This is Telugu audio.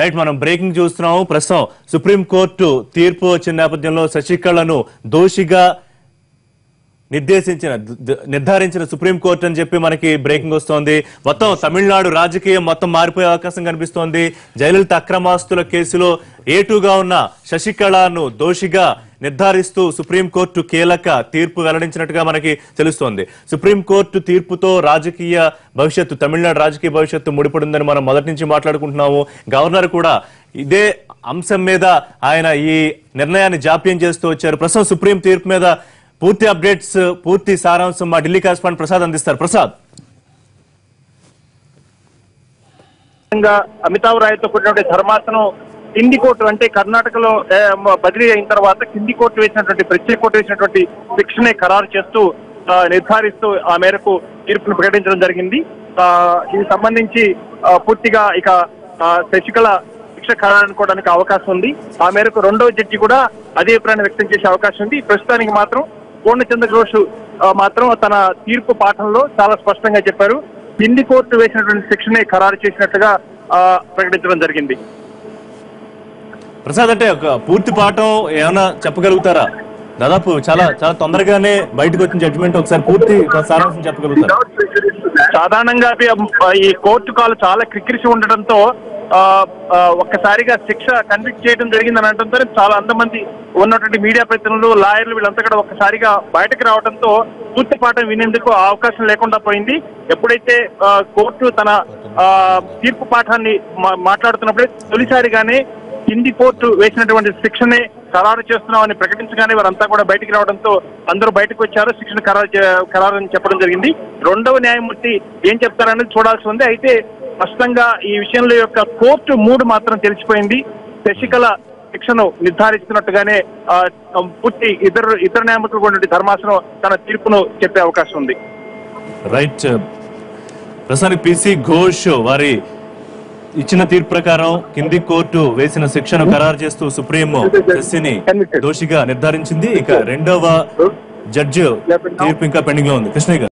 రైట్ మనం బ్రేకింగ్ చూస్తున్నాము. ప్రస్తుతం సుప్రీంకోర్టు తీర్పు వచ్చిన నేపథ్యంలో శశికళను దోషిగా నిర్ధారించిన సుప్రీంకోర్టు అని చెప్పి మనకి బ్రేకింగ్ వస్తోంది. మొత్తం తమిళనాడు రాజకీయం మొత్తం మారిపోయే అవకాశం కనిపిస్తోంది. జయలలిత అక్రమాస్తుల కేసులో ఏటుగా ఉన్న శశికళను దోషిగా నిర్ధారిస్తూ సుప్రీంకోర్టు కీలక తీర్పు వెల్లడించినట్టుగా మనకి తెలుస్తోంది. సుప్రీంకోర్టు తీర్పుతో రాజకీయ భవిష్యత్తు, తమిళనాడు రాజకీయ భవిష్యత్తు ముడిపడిందని మనం మొదటి నుంచి మాట్లాడుకుంటున్నాము. గవర్నర్ కూడా ఇదే అంశం మీద ఆయన ఈ నిర్ణయాన్ని జాప్యం చేస్తూ వచ్చారు. ప్రస్తుతం సుప్రీం తీర్పు మీద పూర్తి అప్డేట్స్, పూర్తి సారాంశం మా ఢిల్లీ కరెస్పాండెంట్ ప్రసాద్ అందిస్తారు. ప్రసాద్, అమితాబ్ రాయ్తో కూడినటువంటి ధర్మాసనం కింది కోర్టు అంటే కర్ణాటకలో బదిలీ అయిన తర్వాత కింది కోర్టు వేసినటువంటి ప్రత్యేక కోర్టు వేసినటువంటి శిక్షనే ఖరారు చేస్తూ నిర్ధారిస్తూ ఆ మేరకు తీర్పును ప్రకటించడం జరిగింది. దీనికి సంబంధించి పూర్తిగా ఇక శశికళ శిక్ష ఖరారు అనుకోవడానికి అవకాశం ఉంది. ఆ మేరకు రెండవ జడ్జి కూడా అదే అభిప్రాయాన్ని వ్యక్తం చేసే అవకాశం ఉంది. ప్రస్తుతానికి మాత్రం పూర్ణచంద్ర ఘోష్ మాత్రం తన తీర్పు పాఠంలో చాలా స్పష్టంగా చెప్పారు. కింది కోర్టు వేసినటువంటి శిక్షనే ఖరారు చేసినట్టుగా ప్రకటించడం జరిగింది. ప్రసాద్, అంటే ఒక పూర్తి పాఠం ఏమైనా చెప్పగలుగుతారా? దాదాపు చాలా చాలా తొందరగానే బయటకు వచ్చిన జడ్జిమెంట్, ఒకసారి పూర్తి సారాంశం చెప్పగలుగుతారా? సాధారణంగా ఈ కోర్టు కాలు చాలా క్రిక్కిరిసి ఉండటంతో ఒక్కసారిగా శిక్ష కన్విక్ట్ చేయడం జరిగిందని అనడంతో చాలా అంతమంది ఉన్నటువంటి మీడియా ప్రతినిధులు, లాయర్లు వీళ్ళంతా కూడా ఒక్కసారిగా బయటకు రావడంతో పూర్తి పాఠం వినేందుకు అవకాశం లేకుండా పోయింది. ఎప్పుడైతే కోర్టు తన తీర్పు పాఠాన్ని మాట్లాడుతున్నప్పుడే తొలిసారిగానే కింది కోర్టు వేసినటువంటి శిక్షనే ఖరారు చేస్తున్నామని ప్రకటించగానే వారంతా కూడా బయటికి రావడంతో అందరూ బయటకు వచ్చారు. శిక్షణ ఖరారు అని చెప్పడం జరిగింది. రెండవ న్యాయమూర్తి ఏం చెప్తారనేది చూడాల్సి ఉంది. అయితే స్పష్టంగా ఈ విషయంలో యొక్క కోర్టు మూడు మాత్రం తెలిసిపోయింది. శశికళ శిక్షను నిర్ధారిస్తున్నట్టుగానే పూర్తి ఇతర న్యాయమూర్తులు కూడా ధర్మాసనం తన తీర్పును చెప్పే అవకాశం ఉంది. రైట్, ప్రస్తుతానికి పిసి ఘోష్ వారి ఇచ్చిన తీర్పు ప్రకారం కింది కోర్టు వేసిన శిక్షను ఖరారు చేస్తూ సుప్రీం శశిని దోషిగా నిర్ధారించింది. ఇక రెండవ జడ్జి తీర్పు ఇంకా పెండింగ్ లో ఉంది. కృష్ణయ్య గారు.